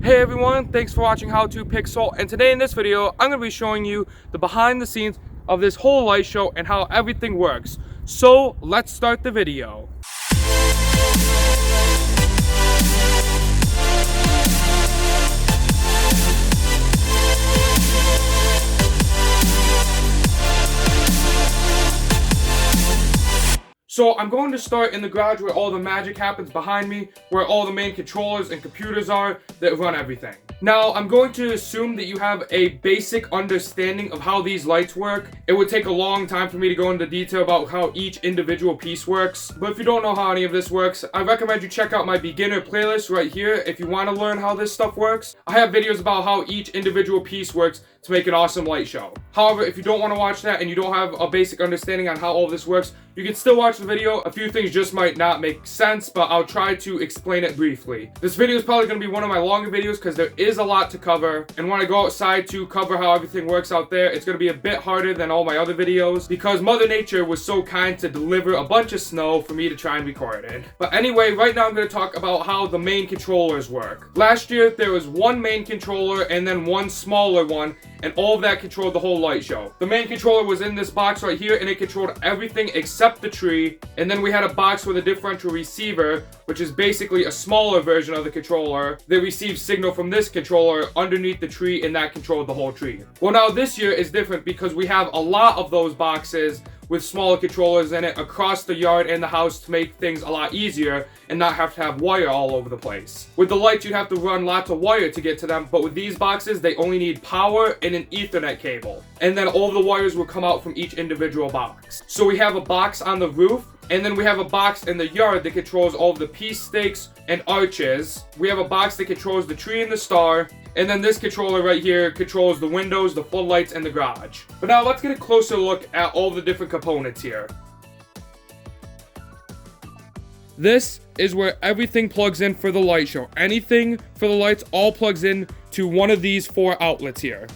Hey everyone, thanks for watching How to Pixel, and today in this video I'm going to be showing you the behind the scenes of this whole light show and how everything works. So let's start the video. So I'm going to start in the garage where all the magic happens behind me, where all the main controllers and computers are that run everything. Now, I'm going to assume that you have a basic understanding of how these lights work. It would take a long time for me to go into detail about how each individual piece works. But if you don't know how any of this works, I recommend you check out my beginner playlist right here if you want to learn how this stuff works. I have videos about how each individual piece works to make an awesome light show. However, if you don't want to watch that and you don't have a basic understanding on how all this works, you can still watch the video. A few things just might not make sense, but I'll try to explain it briefly. This video is probably going to be one of my longer videos because there is a lot to cover, and when I go outside to cover how everything works out there, it's going to be a bit harder than all my other videos because Mother Nature was so kind to deliver a bunch of snow for me to try and record it. But anyway, right now I'm going to talk about how the main controllers work. Last year, there was one main controller and then one smaller one, and all of that controlled the whole light show. The main controller was in this box right here, and it controlled everything except the tree. And then we had a box with a differential receiver, which is basically a smaller version of the controller that receives signal from this controller underneath the tree, and that controlled the whole tree. Well, now this year is different because we have a lot of those boxes with smaller controllers in it across the yard and the house to make things a lot easier and not have to have wire all over the place. With the lights, you'd have to run lots of wire to get to them, but with these boxes, they only need power and an Ethernet cable. And then all the wires will come out from each individual box. So we have a box on the roof, and then we have a box in the yard that controls all of the piece stakes and arches. We have a box that controls the tree and the star. And then this controller right here controls the windows, the floodlights, and the garage. But now let's get a closer look at all the different components here. This is where everything plugs in for the light show. Anything for the lights all plugs in to one of these 4 outlets here.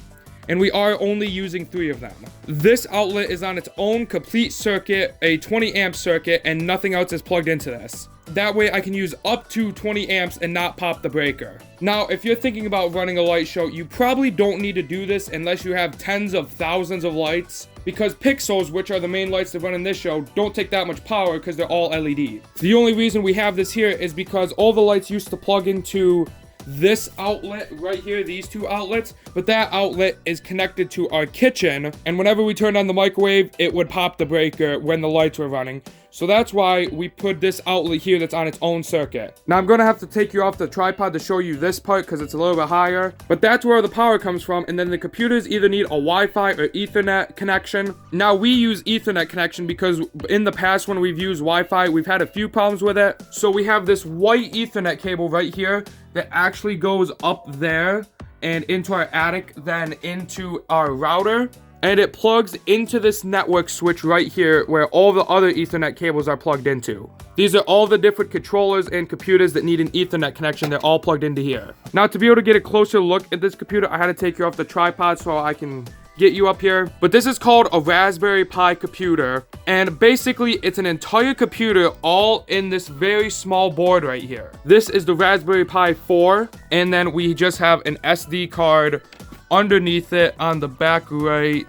And we are only using 3 of them. This outlet is on its own complete circuit, a 20 amp circuit, and nothing else is plugged into this. That way I can use up to 20 amps and not pop the breaker. Now, if you're thinking about running a light show, you probably don't need to do this unless you have tens of thousands of lights, because pixels, which are the main lights that run in this show, don't take that much power because they're all LED. The only reason we have this here is because all the lights used to plug into this outlet right here, these 2 outlets, but that outlet is connected to our kitchen, and whenever we turned on the microwave, it would pop the breaker when the lights were running. So that's why we put this outlet here that's on its own circuit. Now I'm going to have to take you off the tripod to show you this part because it's a little bit higher, but that's where the power comes from, and then the computers either need a Wi-Fi or Ethernet connection. Now we use Ethernet connection because in the past when we've used Wi-Fi, we've had a few problems with it. So we have this white Ethernet cable right here that actually goes up there and into our attic, then into our router. And it plugs into this network switch right here where all the other Ethernet cables are plugged into. These are all the different controllers and computers that need an Ethernet connection. They're all plugged into here. Now, to be able to get a closer look at this computer, I had to take you off the tripod so I can get you up here. But this is called a Raspberry Pi computer. And basically, it's an entire computer all in this very small board right here. This is the Raspberry Pi 4. And then we just have an SD card underneath it on the back right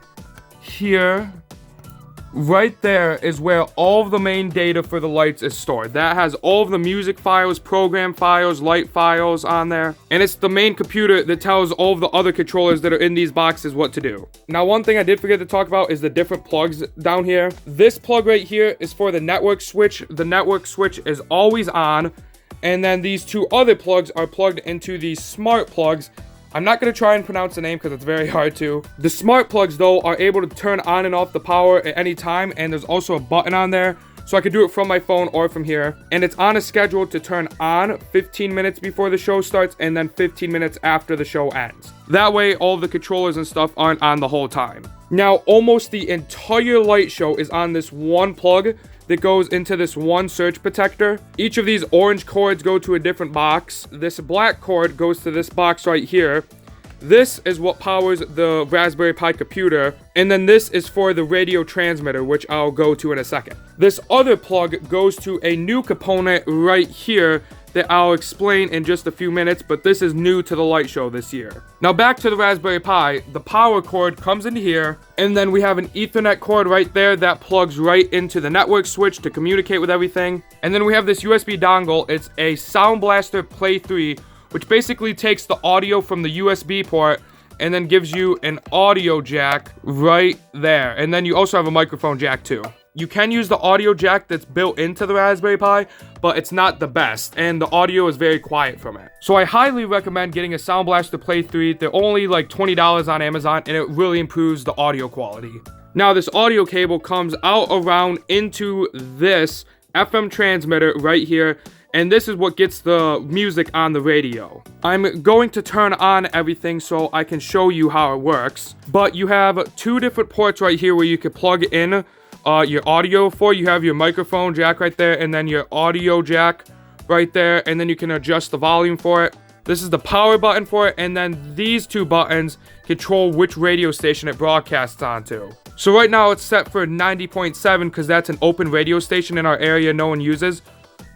here. Right there is where all of the main data for the lights is stored. That has all of the music files, program files, light files on there. And it's the main computer that tells all of the other controllers that are in these boxes what to do. Now, one thing I did forget to talk about is the different plugs down here. This plug right here is for the network switch. The network switch is always on. And then these 2 other plugs are plugged into these smart plugs. I'm not going to try and pronounce the name because it's very hard to. The smart plugs, though, are able to turn on and off the power at any time, and there's also a button on there, so I can do it from my phone or from here. And it's on a schedule to turn on 15 minutes before the show starts and then 15 minutes after the show ends. That way, all the controllers and stuff aren't on the whole time. Now, almost the entire light show is on this one plug that goes into this one surge protector. Each of these orange cords go to a different box. This black cord goes to this box right here. This is what powers the Raspberry Pi computer, and then this is for the radio transmitter, which I'll go to in a second. This other plug goes to a new component right here that I'll explain in just a few minutes, but this is new to the light show this year. Now back to the Raspberry Pi, the power cord comes into here, and then we have an Ethernet cord right there that plugs right into the network switch to communicate with everything. And then we have this USB dongle. It's a Sound Blaster Play 3, which basically takes the audio from the USB port and then gives you an audio jack right there. And then you also have a microphone jack too. You can use the audio jack that's built into the Raspberry Pi, but it's not the best, and the audio is very quiet from it. So I highly recommend getting a Sound Blaster Play 3. They're only like $20 on Amazon, and it really improves the audio quality. Now this audio cable comes out around into this FM transmitter right here, and this is what gets the music on the radio. I'm going to turn on everything so I can show you how it works, but you have two different ports right here where you can plug in your audio for. You have your microphone jack right there, and then your audio jack right there, and then you can adjust the volume for it. This is the power button for it, and then these two buttons control which radio station it broadcasts onto. So right now it's set for 90.7 because that's an open radio station in our area no one uses.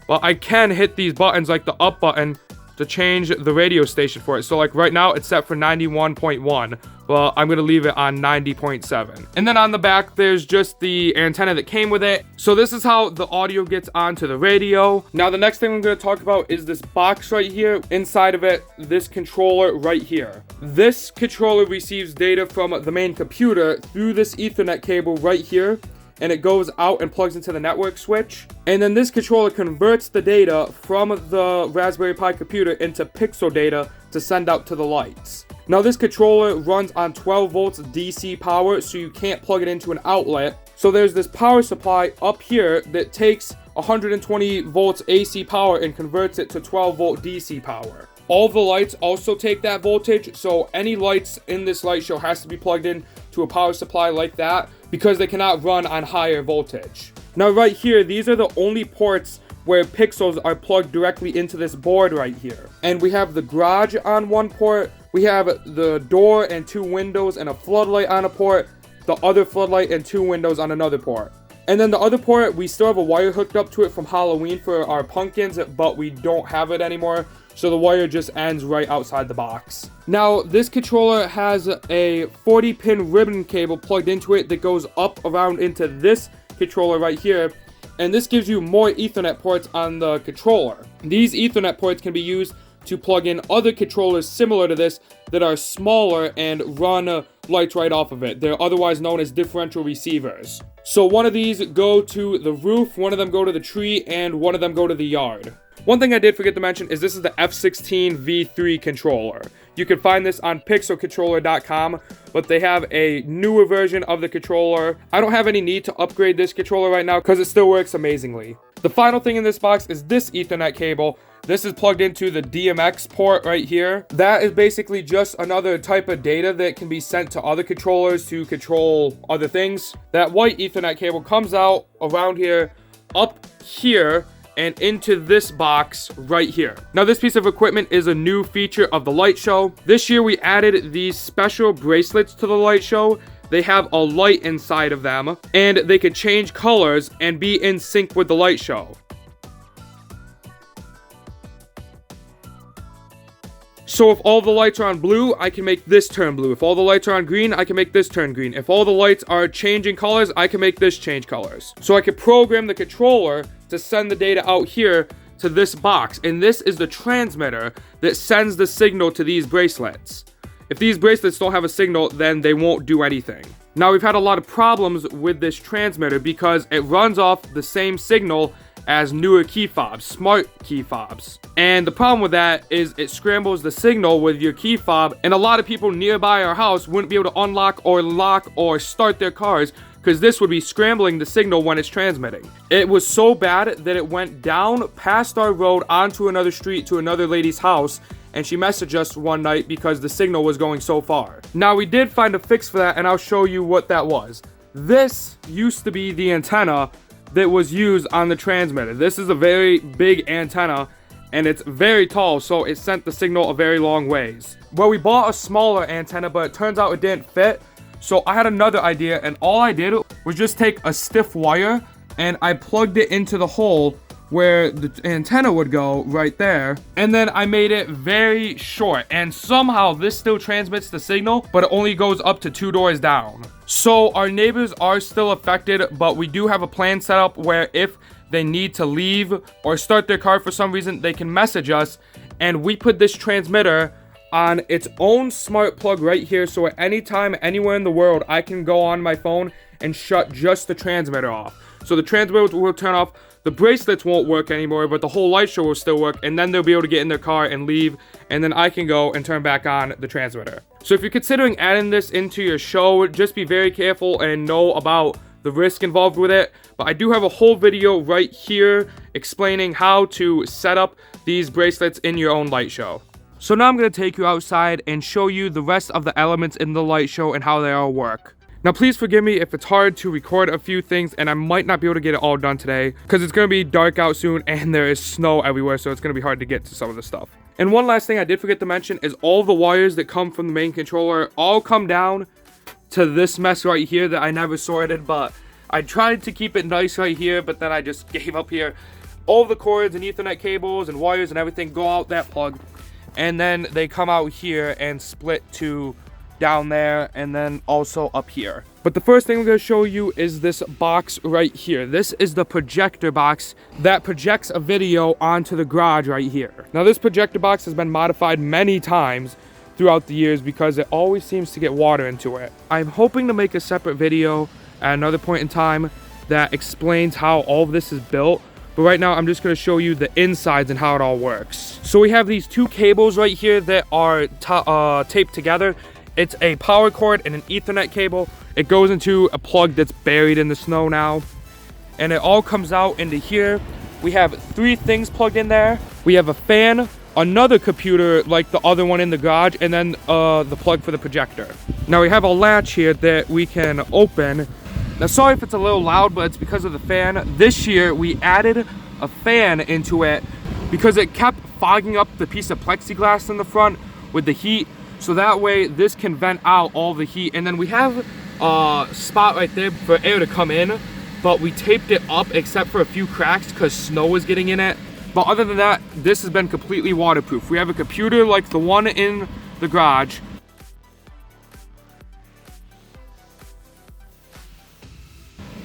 But I can hit these buttons like the up button to change the radio station for it. So like right now it's set for 91.1, but I'm gonna leave it on 90.7. And then on the back there's just the antenna that came with it. So this is how the audio gets onto the radio. Now the next thing I'm gonna talk about is this box right here. Inside of it, this controller right here. This controller receives data from the main computer through this Ethernet cable right here, and it goes out and plugs into the network switch. And then this controller converts the data from the Raspberry Pi computer into pixel data to send out to the lights. Now this controller runs on 12 volts DC power, so you can't plug it into an outlet. So there's this power supply up here that takes 120 volts AC power and converts it to 12 volt DC power. All the lights also take that voltage, so any lights in this light show has to be plugged in to a power supply like that because they cannot run on higher voltage. Now right here, these are the only ports where pixels are plugged directly into this board right here. And we have the garage on one port, we have the door and two windows and a floodlight on a port, the other floodlight and two windows on another port. And then the other port, we still have a wire hooked up to it from Halloween for our pumpkins, but we don't have it anymore. So the wire just ends right outside the box. Now, this controller has a 40-pin ribbon cable plugged into it that goes up around into this controller right here. And this gives you more Ethernet ports on the controller. These Ethernet ports can be used to plug in other controllers similar to this that are smaller and run lights right off of it. They're otherwise known as differential receivers. So one of these go to the roof, one of them go to the tree, and one of them go to the yard. One thing I did forget to mention is this is the F16 V3 controller. You can find this on pixelcontroller.com, but they have a newer version of the controller. I don't have any need to upgrade this controller right now because it still works amazingly. The final thing in this box is this Ethernet cable. This is plugged into the DMX port right here. That is basically just another type of data that can be sent to other controllers to control other things. That white Ethernet cable comes out around here, up here, and into this box right here. Now this piece of equipment is a new feature of the light show. This year we added these special bracelets to the light show. They have a light inside of them, and they can change colors and be in sync with the light show. So if all the lights are on blue, I can make this turn blue. If all the lights are on green, I can make this turn green. If all the lights are changing colors, I can make this change colors. So I can program the controller to send the data out here to this box. And this is the transmitter that sends the signal to these bracelets. If these bracelets don't have a signal, then they won't do anything. Now we've had a lot of problems with this transmitter because it runs off the same signal as newer key fobs, smart key fobs. And the problem with that is it scrambles the signal with your key fob, and a lot of people nearby our house wouldn't be able to unlock or lock or start their cars because this would be scrambling the signal when it's transmitting. It was so bad that it went down past our road onto another street to another lady's house, and she messaged us one night because the signal was going so far. Now we did find a fix for that, and I'll show you what that was. This used to be the antenna that was used on the transmitter. This is a very big antenna and it's very tall, so it sent the signal a very long ways. Well, we bought a smaller antenna, but it turns out it didn't fit. So I had another idea, and all I did was just take a stiff wire and I plugged it into the hole where the antenna would go right there, and then I made it very short, and somehow this still transmits the signal, but it only goes up to 2 doors down. So our neighbors are still affected, but we do have a plan set up where if they need to leave or start their car for some reason, they can message us, and we put this transmitter on its own smart plug right here, so at any time, anywhere in the world, I can go on my phone and shut just the transmitter off. So the transmitter will turn off, the bracelets won't work anymore, but the whole light show will still work, and then they'll be able to get in their car and leave, and then I can go and turn back on the transmitter. So if you're considering adding this into your show, just be very careful and know about the risk involved with it. But I do have a whole video right here explaining how to set up these bracelets in your own light show. So now I'm going to take you outside and show you the rest of the elements in the light show and how they all work. Now please forgive me if it's hard to record a few things and I might not be able to get it all done today because it's going to be dark out soon and there is snow everywhere, so it's going to be hard to get to some of the stuff. And one last thing I did forget to mention is all the wires that come from the main controller all come down to this mess right here that I never sorted, but I tried to keep it nice right here, but then I just gave up here. All the cords and Ethernet cables and wires and everything go out that plug, and then they come out here and split to down there and then also up here. But the first thing I'm going to show you is this box right here. This is the projector box that projects a video onto the garage right here. Now this projector box has been modified many times throughout the years because it always seems to get water into it. I'm hoping to make a separate video at another point in time that explains how all of this is built, but right now I'm just going to show you the insides and how it all works. So we have these 2 cables right here that are taped together. It's a power cord and an Ethernet cable. It goes into a plug that's buried in the snow now, and it all comes out into here. We have 3 things plugged in there. We have a fan, another computer like the other one in the garage, and then the plug for the projector. Now we have a latch here that we can open. Now sorry if it's a little loud, but it's because of the fan. This year we added a fan into it because it kept fogging up the piece of plexiglass in the front with the heat, so that way this can vent out all the heat. And then we have a spot right there for air to come in, but we taped it up except for a few cracks because snow was getting in it. But other than that, this has been completely waterproof. We have a computer like the one in the garage.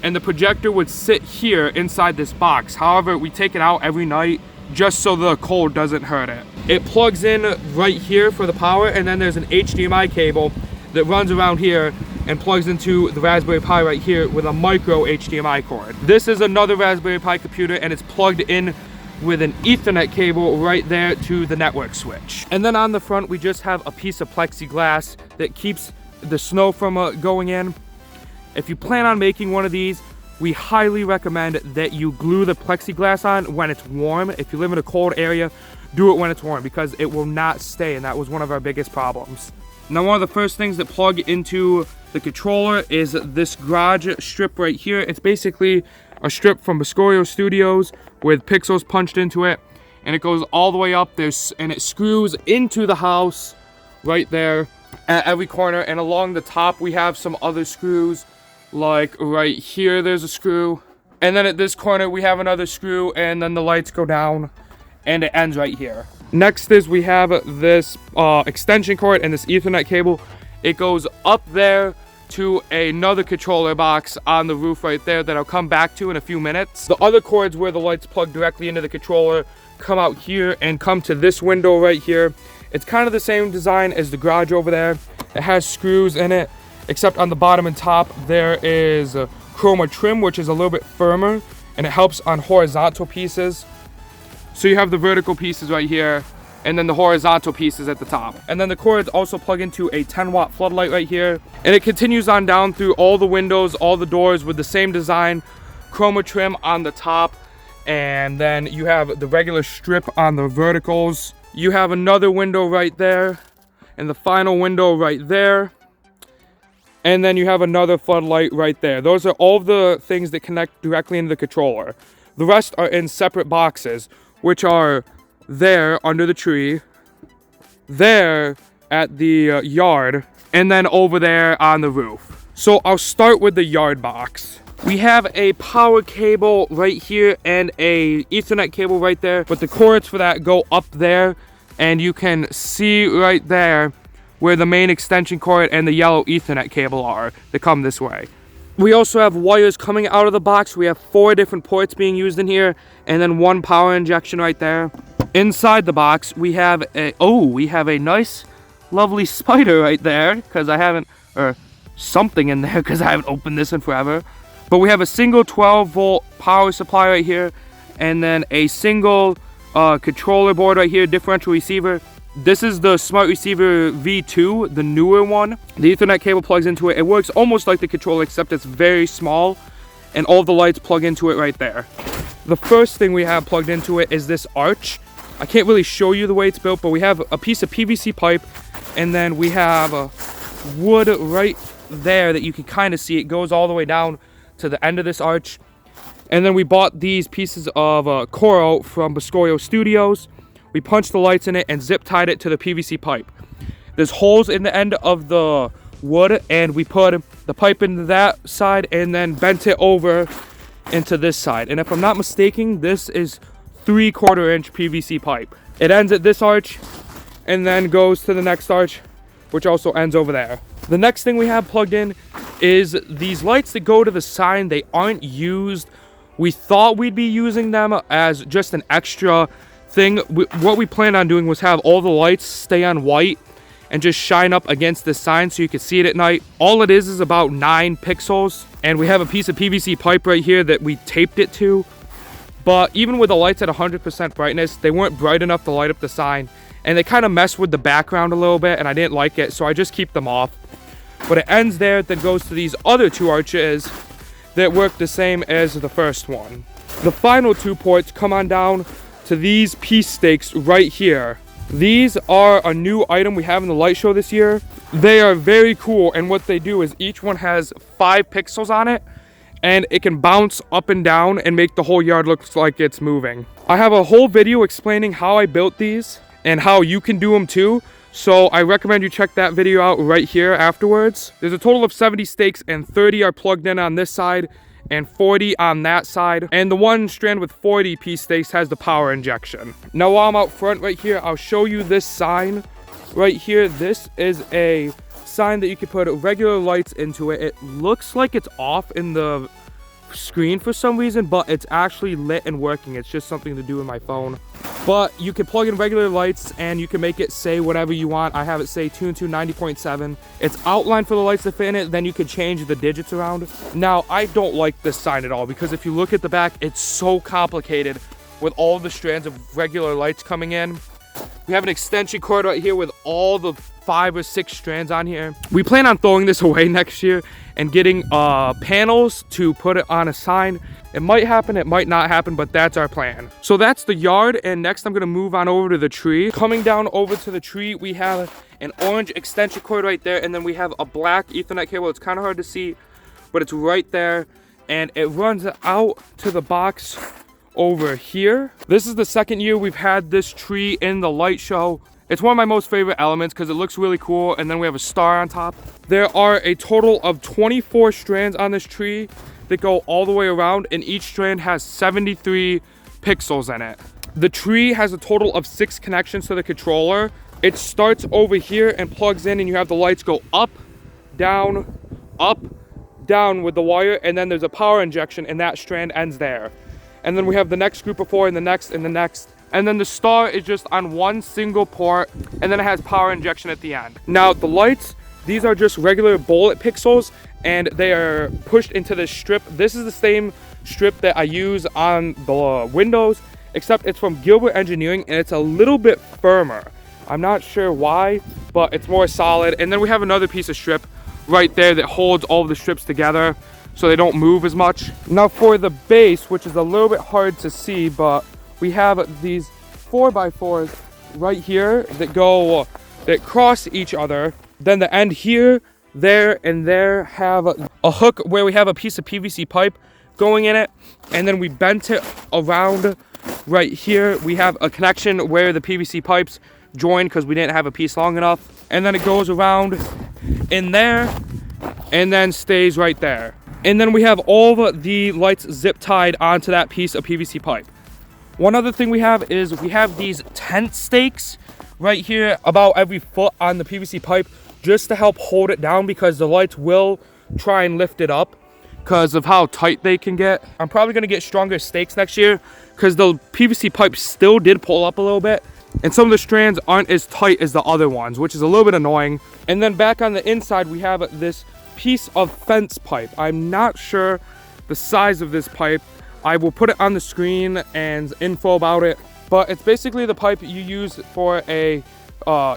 And the projector would sit here inside this box. However, we take it out every night just so the cold doesn't hurt it. It plugs in right here for the power, and then there's an HDMI cable that runs around here and plugs into the Raspberry Pi right here with a micro HDMI cord. This is another Raspberry Pi computer, and it's plugged in with an Ethernet cable right there to the network switch. And then on the front, we just have a piece of plexiglass that keeps the snow from going in. If you plan on making one of these, we highly recommend that you glue the plexiglass on when it's warm. If you live in a cold area, do it when it's warm because it will not stay, and that was one of our biggest problems. Now one of the first things that plug into the controller is this garage strip right here. It's basically a strip from Biscorio Studios with pixels punched into it, and it goes all the way up there, and it screws into the house right there at every corner. And along the top we have some other screws, like right here there's a screw, and then at this corner we have another screw, and then the lights go down and it ends right here. Next is we have this extension cord and this Ethernet cable. It goes up there to another controller box on the roof right there that I'll come back to in a few minutes. The other cords where the lights plug directly into the controller come out here and come to this window right here. It's kind of the same design as the garage over there. It has screws in it, except on the bottom and top there is chroma trim, which is a little bit firmer, and it helps on horizontal pieces. So you have the vertical pieces right here, and then the horizontal pieces at the top. And then the cords also plug into a 10-watt floodlight right here. And it continues on down through all the windows, all the doors with the same design, chroma trim on the top. And then you have the regular strip on the verticals. You have another window right there, and the final window right there. And then you have another floodlight right there. Those are all the things that connect directly into the controller. The rest are in separate boxes, which are there under the tree, there at the yard, and then over there on the roof. So I'll start with the yard box. We have a power cable right here and a Ethernet cable right there, but the cords for that go up there, and you can see right there where the main extension cord and the yellow Ethernet cable are that come this way. We also have wires coming out of the box. We have 4 different ports being used in here, and then 1 power injection right there. Inside the box, we have a nice, lovely spider right there, because I haven't, or something in there, because I haven't opened this in forever. But we have a single 12-volt power supply right here, and then a single controller board right here, differential receiver. This is the Smart Receiver V2, the newer one. The Ethernet cable plugs into it. It works almost like the controller, except it's very small, and all the lights plug into it right there. The first thing we have plugged into it is this arch. I can't really show you the way it's built, but we have a piece of PVC pipe, and then we have a wood right there that you can kind of see. It goes all the way down to the end of this arch. And then we bought these pieces of coral from Boscorio Studios. We punched the lights in it and zip tied it to the PVC pipe. There's holes in the end of the wood, and we put the pipe into that side and then bent it over into this side. And if I'm not mistaken, this is 3/4 inch PVC pipe. It ends at this arch and then goes to the next arch, which also ends over there. The next thing we have plugged in is these lights that go to the sign. They aren't used. We thought we'd be using them as just an extra thing. What we planned on doing was have all the lights stay on white and just shine up against the sign so you can see it at night. All it is about 9 pixels, and we have a piece of PVC pipe right here that we taped it to. But even with the lights at 100% brightness, they weren't bright enough to light up the sign, and they kind of mess with the background a little bit, and I didn't like it, so I just keep them off. But it ends there, then goes to these other 2 arches that work the same as the first one. The final 2 ports come on down to these peace stakes right here. These are a new item we have in the light show this year. They are very cool, and what they do is each one has 5 pixels on it, and it can bounce up and down and make the whole yard look like it's moving. I have a whole video explaining how I built these and how you can do them too, so I recommend you check that video out right here afterwards. There's a total of 70 stakes, and 30 are plugged in on this side and 40 on that side, and the one strand with 40 piece stakes has the power injection. Now while I'm out front right here, I'll show you this sign right here. This is a sign that you can put regular lights into it. It looks like it's off in the screen for some reason, but it's actually lit and working. It's just something to do with my phone. But you can plug in regular lights and you can make it say whatever you want. I have it say tune to 90.7. It's outlined for the lights to fit in it, then you can change the digits around. Now, I don't like this sign at all, because if you look at the back, it's so complicated with all the strands of regular lights coming in. We have an extension cord right here with all the 5 or 6 strands on here. We plan on throwing this away next year and getting panels to put it on a sign. It might happen, it might not happen, but that's our plan. So that's the yard, and next I'm gonna move on over to the tree. Coming down over to the tree, we have an orange extension cord right there, and then we have a black Ethernet cable. It's kind of hard to see, but it's right there, and it runs out to the box over here. This is the second year we've had this tree in the light show. It's one of my most favorite elements because it looks really cool, and then we have a star on top. There are a total of 24 strands on this tree that go all the way around, and each strand has 73 pixels in it. The tree has a total of 6 connections to the controller. It starts over here and plugs in, and you have the lights go up, down with the wire, and then there's a power injection, and that strand ends there. And then we have the next group of 4, and the next, and the next. And then the star is just on one single port, and then it has power injection at the end. Now, the lights, these are just regular bullet pixels, and they are pushed into this strip. This is the same strip that I use on the windows, except it's from Gilbert Engineering, and it's a little bit firmer. I'm not sure why, but it's more solid. And then we have another piece of strip right there that holds all of the strips together so they don't move as much. Now for the base, which is a little bit hard to see, but we have these 4x4s right here that cross each other. Then the end here, there, and there have a hook where we have a piece of PVC pipe going in it, and then we bent it around right here. We have a connection where the PVC pipes join because we didn't have a piece long enough, and then it goes around in there and then stays right there. And then we have all of the lights zip tied onto that piece of PVC pipe. One other thing we have is we have these tent stakes right here about every foot on the PVC pipe just to help hold it down, because the lights will try and lift it up because of how tight they can get. I'm probably going to get stronger stakes next year because the PVC pipe still did pull up a little bit, and some of the strands aren't as tight as the other ones, which is a little bit annoying. And then back on the inside, we have this piece of fence pipe. I'm not sure the size of this pipe. I will put it on the screen and info about it, but it's basically the pipe you use for a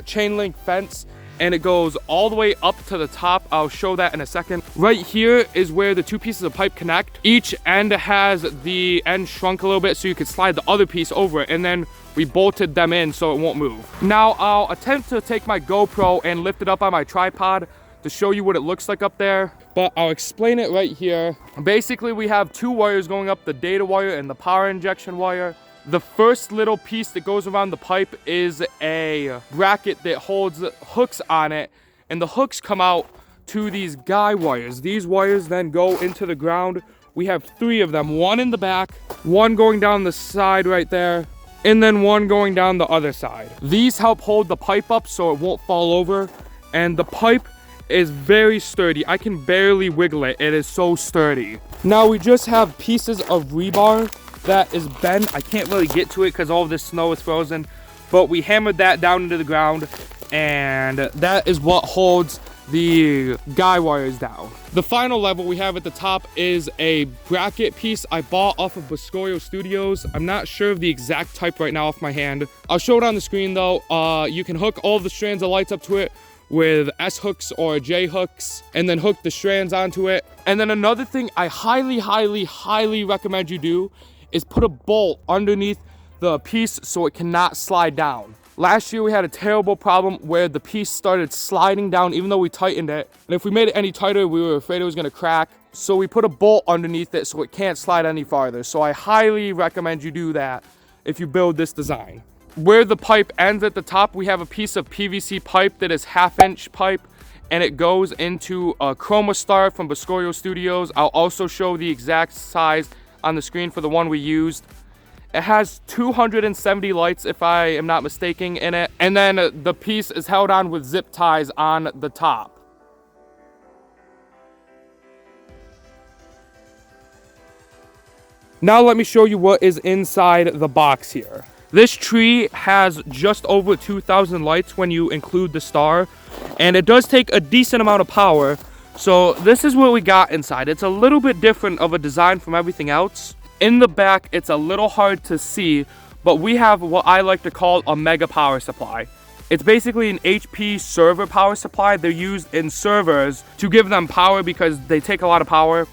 chain link fence, and it goes all the way up to the top. I'll show that in a second. Right here is where the two pieces of pipe connect. Each end has the end shrunk a little bit so you could slide the other piece over it, and then we bolted them in so it won't move. Now I'll attempt to take my GoPro and lift it up on my tripod to show you what it looks like up there, but I'll explain it right here. Basically, we have two wires going up, the data wire and the power injection wire. The first little piece that goes around the pipe is a bracket that holds hooks on it, and the hooks come out to these guy wires. These wires then go into the ground. We have three of them, one in the back, one going down the side right there, and then one going down the other side. These help hold the pipe up so it won't fall over, and the pipe is very sturdy. I can barely wiggle it. It is so sturdy. Now we just have pieces of rebar that is bent. I can't really get to it because all of this snow is frozen, but we hammered that down into the ground, and that is what holds the guy wires down. The final level we have at the top is a bracket piece I bought off of Projector Studios. I'm not sure of the exact type right now off my hand. I'll show it on the screen though. You can hook all the strands of lights up to it with S hooks or J hooks, and then hook the strands onto it. And then another thing I highly recommend you do is put a bolt underneath the piece so it cannot slide down. Last year we had a terrible problem where the piece started sliding down even though we tightened it, and if we made it any tighter we were afraid it was going to crack, so we put a bolt underneath it so it can't slide any farther. So I highly recommend you do that if you build this design. Where the pipe ends at the top, we have a piece of PVC pipe that is 1/2 inch pipe, and it goes into a Chroma Star from Projector Studios. I'll also show the exact size on the screen for the one we used. It has 270 lights, if I am not mistaken, in it, and then the piece is held on with zip ties on the top. Now let me show you what is inside the box here. This tree has just over 2,000 lights when you include the star, and it does take a decent amount of power. So this is what we got inside. It's a little bit different of a design from everything else. In the back, it's a little hard to see, but we have what I like to call a mega power supply. It's basically an HP server power supply. They're used in servers to give them power because they take a lot of power.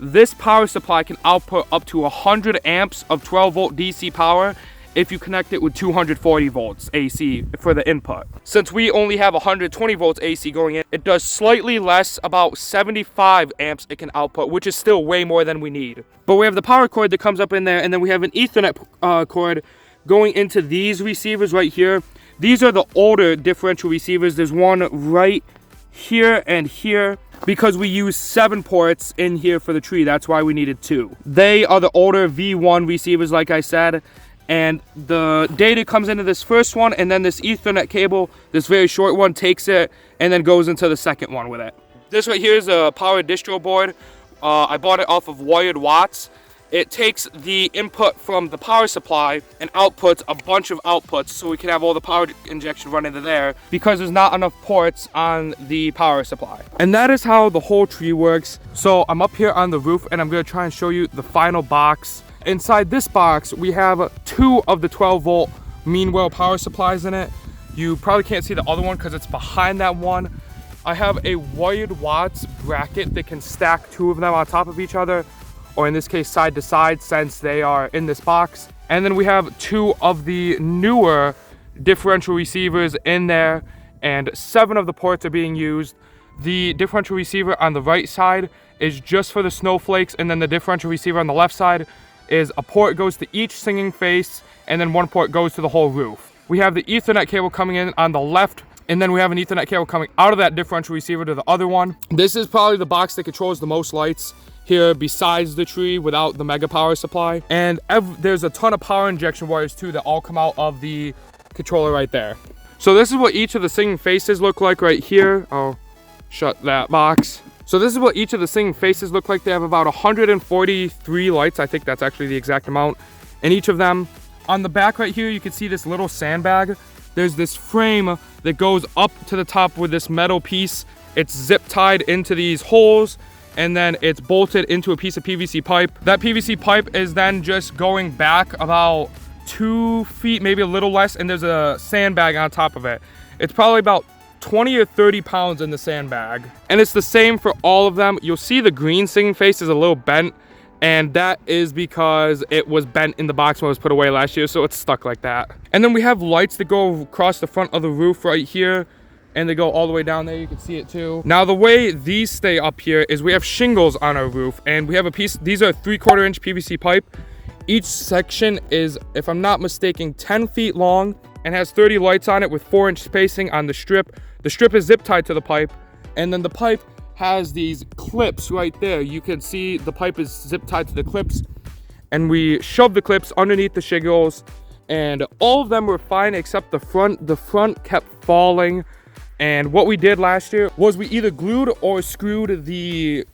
This power supply can output up to 100 amps of 12 volt DC power if you connect it with 240 volts AC for the input. Since we only have 120 volts AC going in, it does slightly less, about 75 amps it can output, which is still way more than we need. But we have the power cord that comes up in there, and then we have an Ethernet cord going into these receivers right here. These are the older differential receivers. There's one right here and here, because we use 7 ports in here for the tree. That's why we needed 2. They are the older V1 receivers, like I said. And the data comes into this first one, and then this Ethernet cable, this very short one, takes it and then goes into the second one with it. This right here is a power distro board. I bought it off of Wired Watts. It takes the input from the power supply and outputs a bunch of outputs so we can have all the power injection run into there because there's not enough ports on the power supply. And that is how the whole tree works. So I'm up here on the roof and I'm going to try and show you the final box. Inside this box, we have 2 of the 12 volt Meanwell power supplies in it. You probably can't see the other one because it's behind that one. I have a Wired Watts bracket that can stack 2 of them on top of each other, or in this case side to side, since they are in this box. And then we have 2 of the newer differential receivers in there, and 7 of the ports are being used. The differential receiver on the right side is just for the snowflakes, and then the differential receiver on the left side is a port goes to each singing face, and then 1 port goes to the whole roof. We have the Ethernet cable coming in on the left And then we have an Ethernet cable coming out of that differential receiver to the other one. This is probably the box that controls the most lights here besides the tree without the mega power supply. And there's a ton of power injection wires too that all come out of the controller right there. So this is what each of the singing faces look like right here. I'll shut that box. So this is what each of the singing faces look like. They have about 143 lights. I think that's actually the exact amount in each of them. On the back right here, you can see this little sandbag. There's this frame that goes up to the top with this metal piece. It's zip tied into these holes, and then it's bolted into a piece of PVC pipe. That PVC pipe is then just going back about 2 feet, maybe a little less, and there's a sandbag on top of it. It's probably about 20 or 30 pounds in the sandbag. And it's the same for all of them. You'll see the green singing face is a little bent, and that is because it was bent in the box when it was put away last year, so it's stuck like that. And then we have lights that go across the front of the roof right here, and they go all the way down there. You can see it too. Now the way these stay up here is we have shingles on our roof, and we have a piece, these are 3/4 inch PVC pipe. Each section is, if I'm not mistaken, 10 feet long and has 30 lights on it with 4-inch spacing on the strip. The strip is zip tied to the pipe, and then the pipe has these clips right there. You can see the pipe is zip tied to the clips, and we shove the clips underneath the shingles, and all of them were fine except the front. The front kept falling, and what we did last year was we either glued or screwed the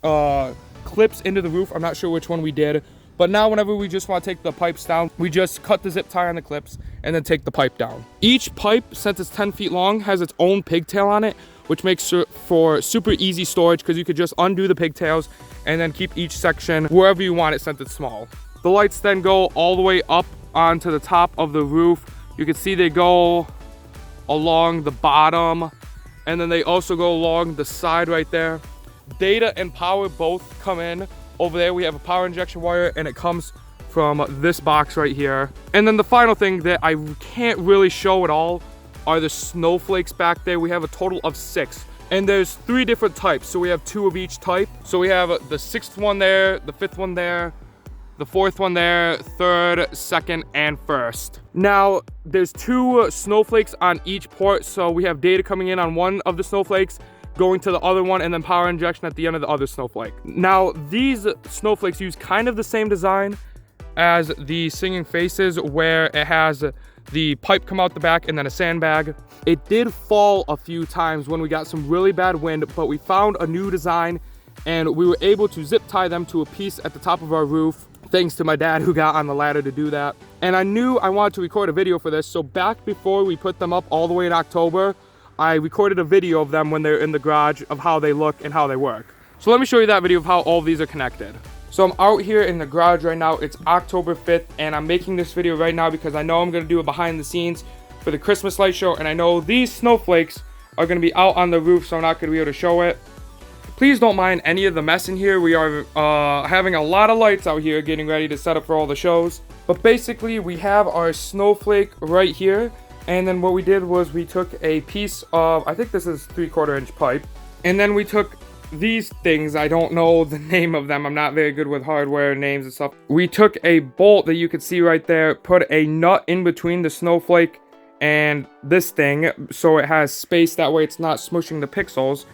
clips into the roof. I'm not sure which one we did, but now whenever we just want to take the pipes down, we just cut the zip tie on the clips and then take the pipe down. Each pipe, since it's 10 feet long, has its own pigtail on it, which makes for super easy storage because you could just undo the pigtails and then keep each section wherever you want it since it's small. The lights then go all the way up onto the top of the roof. You can see they go along the bottom, and then they also go along the side right there. Data and power both come in. Over there we have a power injection wire, and it comes from this box right here. And then the final thing that I can't really show at all are the snowflakes back there. We have a total of 6, and there's 3 different types, so we have 2 of each type. So we have the 6th one there, the 5th one there, the 4th one there, 3rd, 2nd, and 1st. Now there's 2 snowflakes on each port, so we have data coming in on one of the snowflakes, going to the other one, and then power injection at the end of the other snowflake. Now these snowflakes use kind of the same design as the singing faces, where it has the pipe come out the back and then a sandbag. It did fall a few times when we got some really bad wind, but we found a new design and we were able to zip tie them to a piece at the top of our roof, thanks to my dad who got on the ladder to do that. And I knew I wanted to record a video for this, so back before we put them up all the way in October, I recorded a video of them when they're in the garage of how they look and how they work. So let me show you that video of how all of these are connected. So I'm out here in the garage right now. It's October 5th, and I'm making this video right now because I know I'm going to do a behind the scenes for the Christmas light show, and I know these snowflakes are going to be out on the roof, so I'm not going to be able to show it. Please don't mind any of the mess in here. We are having a lot of lights out here getting ready to set up for all the shows. But basically, we have our snowflake right here, and then what we did was we took a piece of, I think this is 3/4 inch pipe, and then we took these things. I don't know the name of them. I'm not very good with hardware names and stuff. We took a bolt that you could see right there, put a nut in between the snowflake and this thing so it has space, that way it's not smushing the pixels.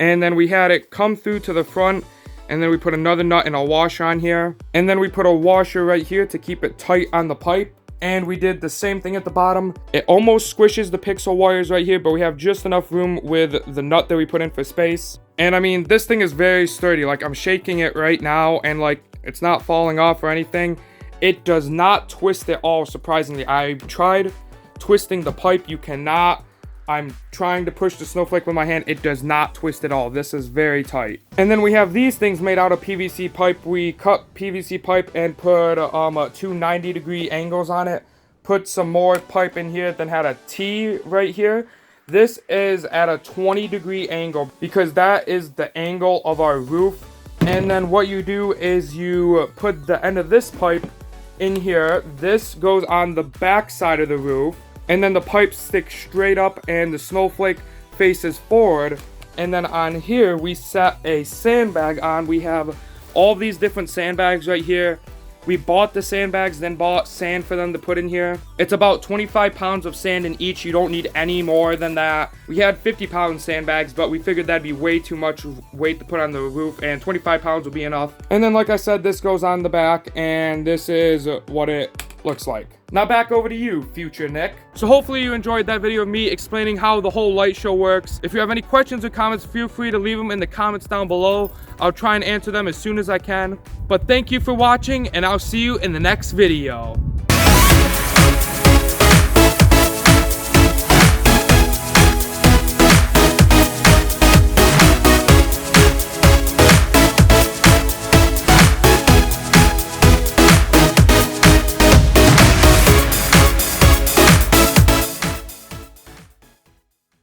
And then we had it come through to the front, and then we put another nut and a washer on here, and then we put a washer right here to keep it tight on the pipe. And we did the same thing at the bottom. It almost squishes the pixel wires right here, but we have just enough room with the nut that we put in for space. And I mean, this thing is very sturdy. Like, I'm shaking it right now, and like, it's not falling off or anything. It does not twist at all, surprisingly. I tried twisting the pipe. You cannot. I'm trying to push the snowflake with my hand. It does not twist at all. This is very tight. And then we have these things made out of PVC pipe. We cut PVC pipe and put 2 90-degree angles on it. Put some more pipe in here, then had a T right here. This is at a 20-degree angle because that is the angle of our roof. And then what you do is you put the end of this pipe in here. This goes on the back side of the roof. And then the pipe sticks straight up and the snowflake faces forward. And then on here, we set a sandbag on. We have all these different sandbags right here. We bought the sandbags, then bought sand for them to put in here. It's about 25 pounds of sand in each. You don't need any more than that. We had 50-pound sandbags, but we figured that'd be way too much weight to put on the roof, and 25 pounds would be enough. And then, like I said, this goes on the back, and this is what it looks like. Now back over to you, future Nick. So hopefully you enjoyed that video of me explaining how the whole light show works. If you have any questions or comments, feel free to leave them in the comments down below. I'll try and answer them as soon as I can. But thank you for watching, and I'll see you in the next video.